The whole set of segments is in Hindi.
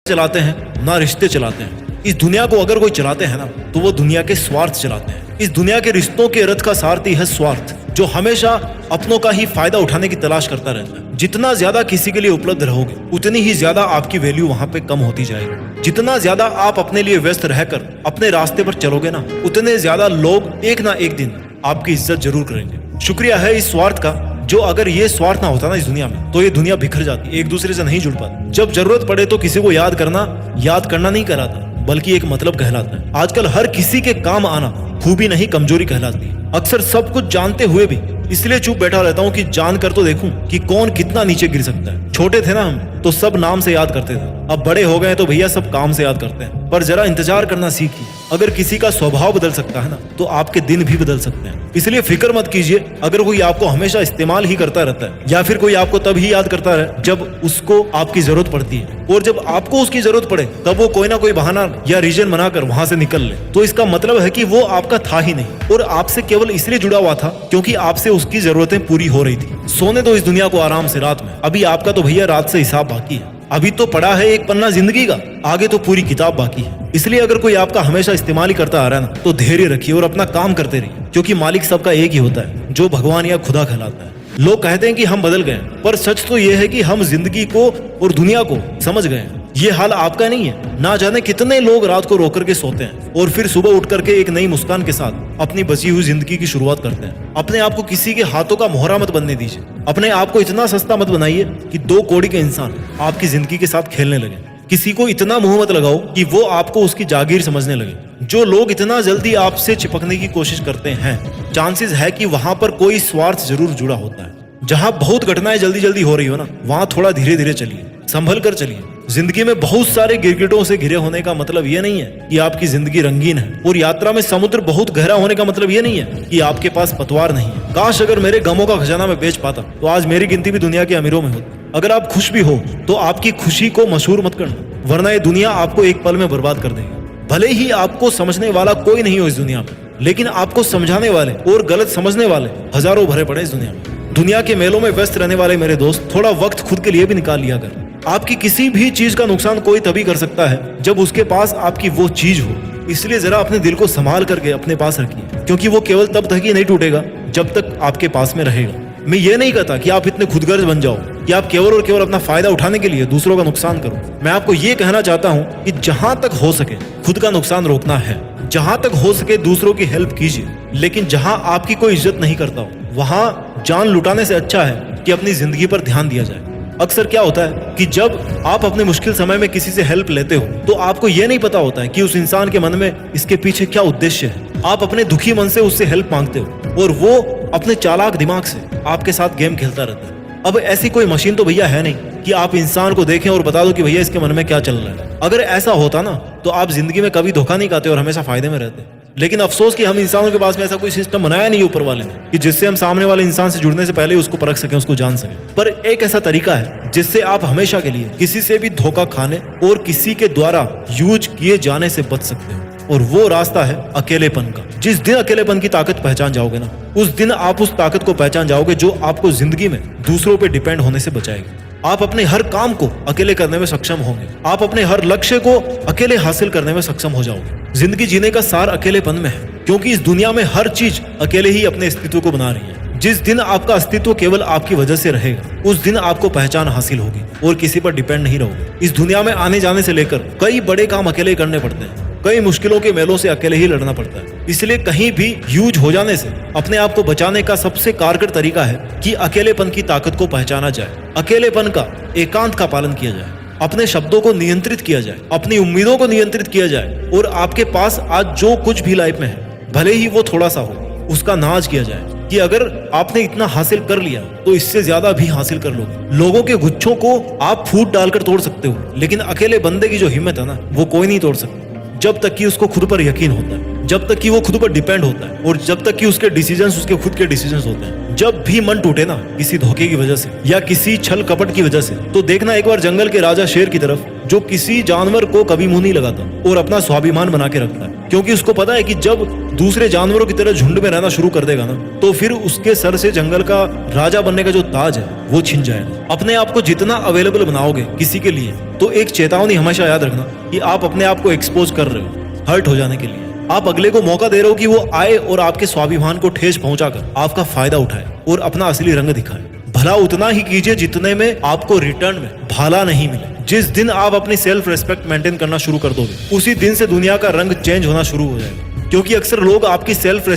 चलाते हैं ना रिश्ते चलाते हैं। इस दुनिया को अगर कोई चलाते हैं ना तो वो दुनिया के स्वार्थ चलाते हैं। इस दुनिया के रिश्तों के रथ का सारथी है स्वार्थ, जो हमेशा अपनों का ही फायदा उठाने की तलाश करता रहता है। जितना ज्यादा किसी के लिए उपलब्ध रहोगे उतनी ही ज्यादा आपकी वैल्यू वहां पे कम होती जाएगी। जितना ज्यादा आप अपने लिए व्यस्त रहकर अपने रास्ते पर चलोगे ना, उतने ज्यादा लोग एक ना एक दिन आपकी इज्जत जरूर करेंगे। शुक्रिया है इस स्वार्थ का, जो अगर ये स्वार्थ ना होता ना इस दुनिया में तो ये दुनिया बिखर जाती, एक दूसरे से नहीं जुड़ पाती। जब जरूरत पड़े तो किसी को याद करना नहीं कहलाता, बल्कि एक मतलब कहलाता है। आजकल हर किसी के काम आना खूबी नहीं कमजोरी कहलाती है। अक्सर सब कुछ जानते हुए भी इसलिए चुप बैठा रहता हूँ कि जान कर तो देखूं कि कौन कितना नीचे गिर सकता है। छोटे थे ना हम तो सब नाम से याद करते थे, अब बड़े हो गए तो भैया सब काम से याद करते हैं। पर जरा इंतजार करना सीखिए, अगर किसी का स्वभाव बदल सकता है ना तो आपके दिन भी बदल सकते हैं। इसलिए फिक्र मत कीजिए अगर कोई आपको हमेशा इस्तेमाल ही करता रहता है, या फिर कोई आपको तब ही याद करता रहे जब उसको आपकी जरूरत पड़ती है, और जब आपको उसकी जरूरत पड़े तब वो कोई ना कोई बहाना या रीजन बनाकर वहां से निकल ले, तो इसका मतलब है कि वो आपका था ही नहीं और आपसे केवल इसलिए जुड़ा हुआ था क्योंकि आपसे उसकी जरूरतें पूरी हो रही थी। सोने दो इस दुनिया को आराम से रात में, अभी आपका तो भैया रात से हिसाब बाकी है। अभी तो पड़ा है एक पन्ना जिंदगी का, आगे तो पूरी किताब बाकी है। इसलिए अगर कोई आपका हमेशा इस्तेमाल ही करता आ रहा है ना तो धैर्य रखिए और अपना काम करते रहिए, क्योंकि मालिक सबका एक ही होता है, जो भगवान या खुदा कहलाता है। लोग कहते हैं कि हम बदल गए, पर सच तो यह है कि हम जिंदगी को और दुनिया को समझ गए हैं। ये हाल आपका नहीं है। ना जाने कितने लोग रात को रो करके सोते हैं और फिर सुबह उठ करके एक नई मुस्कान के साथ अपनी बची हुई जिंदगी की शुरुआत करते हैं। अपने आप को किसी के हाथों का मोहरा मत बनने दीजिए। अपने आप को इतना सस्ता मत बनाइए कि 2 कौड़ी के इंसान आपकी जिंदगी के साथ खेलने लगे। किसी को इतना मुंह मत लगाओ कि वो आपको उसकी जागीर समझने लगे। जो लोग इतना जल्दी आपसे चिपकने की कोशिश करते हैं, चांसेस है कि वहां पर कोई स्वार्थ जरूर जुड़ा होता है। जहां बहुत घटनाएं जल्दी जल्दी हो रही हो ना, वहां थोड़ा धीरे धीरे चलिए, संभल कर चलिए। जिंदगी में बहुत सारे गिरगिटों से घिरे होने का मतलब ये नहीं है कि आपकी जिंदगी रंगीन है, और यात्रा में समुद्र बहुत गहरा होने का मतलब ये नहीं है कि आपके पास पतवार नहीं है। काश अगर मेरे गमों का खजाना मैं बेच पाता तो आज मेरी गिनती भी दुनिया के अमीरों में होती। अगर आप खुश भी हो तो आपकी खुशी को मशहूर मत करना, वरना ये दुनिया आपको एक पल में बर्बाद कर देगी। भले ही आपको समझने वाला कोई नहीं हो इस दुनिया में, लेकिन आपको समझाने वाले और गलत समझने वाले हजारों भरे पड़े इस दुनिया में। दुनिया के मेलों में व्यस्त रहने वाले मेरे दोस्त, थोड़ा वक्त खुद के लिए भी निकाल लिया कर। आपकी किसी भी चीज का नुकसान कोई तभी कर सकता है जब उसके पास आपकी वो चीज हो। इसलिए जरा अपने दिल को संभाल करके अपने पास रखिए, क्योंकि वो केवल तब तक ही नहीं टूटेगा जब तक आपके पास में रहेगा। मैं ये नहीं कहता कि आप इतने खुदगर्ज बन जाओ कि आप केवल और केवल अपना फायदा उठाने के लिए दूसरों का नुकसान करो। मैं आपको ये कहना चाहता हूँ कि जहां तक हो सके खुद का नुकसान रोकना है, जहां तक हो सके दूसरों की हेल्प कीजिए, लेकिन जहां आपकी कोई इज्जत नहीं करता हो वहां जान लुटाने से अच्छा है कि अपनी जिंदगी पर ध्यान दिया जाए। अक्सर क्या होता है कि जब आप अपने मुश्किल समय में किसी से हेल्प लेते हो तो आपको ये नहीं पता होता है कि उस इंसान के मन में इसके पीछे क्या उद्देश्य है। आप अपने दुखी मन से उससे हेल्प मांगते हो और वो अपने चालाक दिमाग से आपके साथ गेम खेलता रहता है। अब ऐसी कोई मशीन तो भैया है नहीं कि आप इंसान को देखें और बता दो कि भैया इसके मन में क्या चल रहा है। अगर ऐसा होता ना तो आप जिंदगी में कभी धोखा नहीं खाते और हमेशा फायदे में रहते। लेकिन अफसोस कि हम इंसानों के पास में ऐसा कोई सिस्टम बनाया नहीं ऊपर वाले ने कि जिससे हम सामने वाले इंसान से जुड़ने से पहले उसको परख सकें, उसको जान सकें। पर एक ऐसा तरीका है जिससे आप हमेशा के लिए किसी से भी धोखा खाने और किसी के द्वारा यूज किए जाने से बच सकते हो, और वो रास्ता है अकेलेपन का। जिस दिन अकेलेपन की ताकत पहचान जाओगे ना, उस दिन आप उस ताकत को पहचान जाओगे जो आपको जिंदगी में दूसरों पे डिपेंड होने से बचाएगी। आप अपने हर काम को अकेले करने में सक्षम होंगे, आप अपने हर लक्ष्य को अकेले हासिल करने में सक्षम हो जाओगे। जिंदगी जीने का सार अकेलेपन में है, क्योंकि इस दुनिया में हर चीज अकेले ही अपने अस्तित्व को बना रही है। जिस दिन आपका अस्तित्व केवल आपकी वजह से रहेगा, उस दिन आपको पहचान हासिल होगी और किसी पर डिपेंड नहीं रहोगे। इस दुनिया में आने जाने से लेकर कई बड़े काम अकेले करने पड़ते हैं, कई मुश्किलों के मेलों से अकेले ही लड़ना पड़ता है। इसलिए कहीं भी यूज हो जाने से अपने आप को बचाने का सबसे कारगर तरीका है कि अकेलेपन की ताकत को पहचाना जाए, अकेलेपन का एकांत का पालन किया जाए, अपने शब्दों को नियंत्रित किया जाए, अपनी उम्मीदों को नियंत्रित किया जाए, और आपके पास आज जो कुछ भी लाइफ में है, भले ही वो थोड़ा सा हो, उसका नाज किया जाए कि अगर आपने इतना हासिल कर लिया तो इससे ज्यादा भी हासिल कर लोगे। लोगों के गुच्छों को आप फूट डालकर तोड़ सकते हो, लेकिन अकेले बंदे की जो हिम्मत है ना, वो कोई नहीं तोड़ सकता, जब तक कि उसको खुद पर यकीन होता है, जब तक कि वो खुद पर डिपेंड होता है, और जब तक कि उसके डिसीजंस उसके खुद के डिसीजंस होते हैं। जब भी मन टूटे ना किसी धोखे की वजह से या किसी छल कपट की वजह से, तो देखना एक बार जंगल के राजा शेर की तरफ, जो किसी जानवर को कभी मुंह नहीं लगाता और अपना स्वाभिमान बना के रखता है। क्योंकि उसको पता है कि जब दूसरे जानवरों की तरह झुंड में रहना शुरू कर देगा ना, तो फिर उसके सर से जंगल का राजा बनने का जो ताज है वो छिन जाएगा। अपने आप को जितना अवेलेबल बनाओगे किसी के लिए, तो एक चेतावनी हमेशा याद रखना कि आप अपने आप को एक्सपोज कर रहे हो हर्ट हो जाने के लिए। आप अगले को मौका दे रहे हो कि वो आए और आपके स्वाभिमान को ठेस पहुंचाकर आपका फायदा उठाए और अपना असली रंग दिखाए। भला उतना ही कीजिए जितने में आपको रिटर्न में भाला नहीं मिले। जिस दिन आप अपनी सेल्फ रेस्पेक्ट मेंटेन करना शुरू कर दोगे, उसी दिन से दुनिया का रंग चेंज होना शुरू हो जाएगा। क्योंकि अक्सर लोग आपकी सेल्फ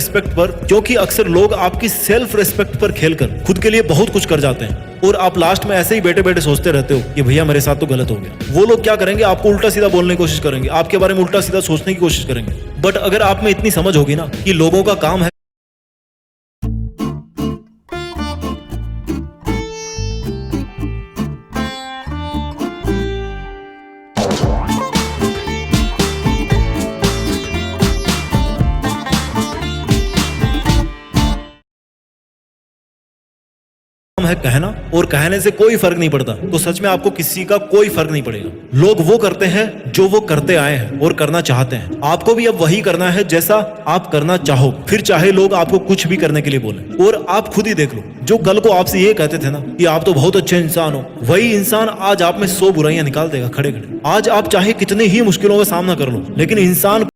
रेस्पेक्ट पर खेलकर खुद के लिए बहुत कुछ कर जाते हैं, और आप लास्ट में ऐसे ही बैठे बैठे सोचते रहते हो कि भैया मेरे साथ तो गलत हो गया। वो लोग क्या करेंगे, आपको उल्टा सीधा बोलने की कोशिश करेंगे, आपके बारे में उल्टा सीधा सोचने की कोशिश करेंगे। बट अगर आप में इतनी समझ होगी ना कि लोगों का काम है कहना, और कहने से कोई फर्क नहीं पड़ता, तो सच में आपको किसी का कोई फर्क नहीं पड़ेगा। लोग वो करते हैं जो वो करते आए हैं और करना चाहते हैं। आपको भी अब वही करना है जैसा आप करना चाहो, फिर चाहे लोग आपको कुछ भी करने के लिए बोले। और आप खुद ही देख लो, जो कल को आपसे ये कहते थे ना कि आप तो बहुत अच्छे इंसान हो, वही इंसान आज आप में 100 बुराइयां निकाल देगा खड़े खड़े। आज आप चाहे कितनी ही मुश्किलों का सामना कर लो, लेकिन इंसान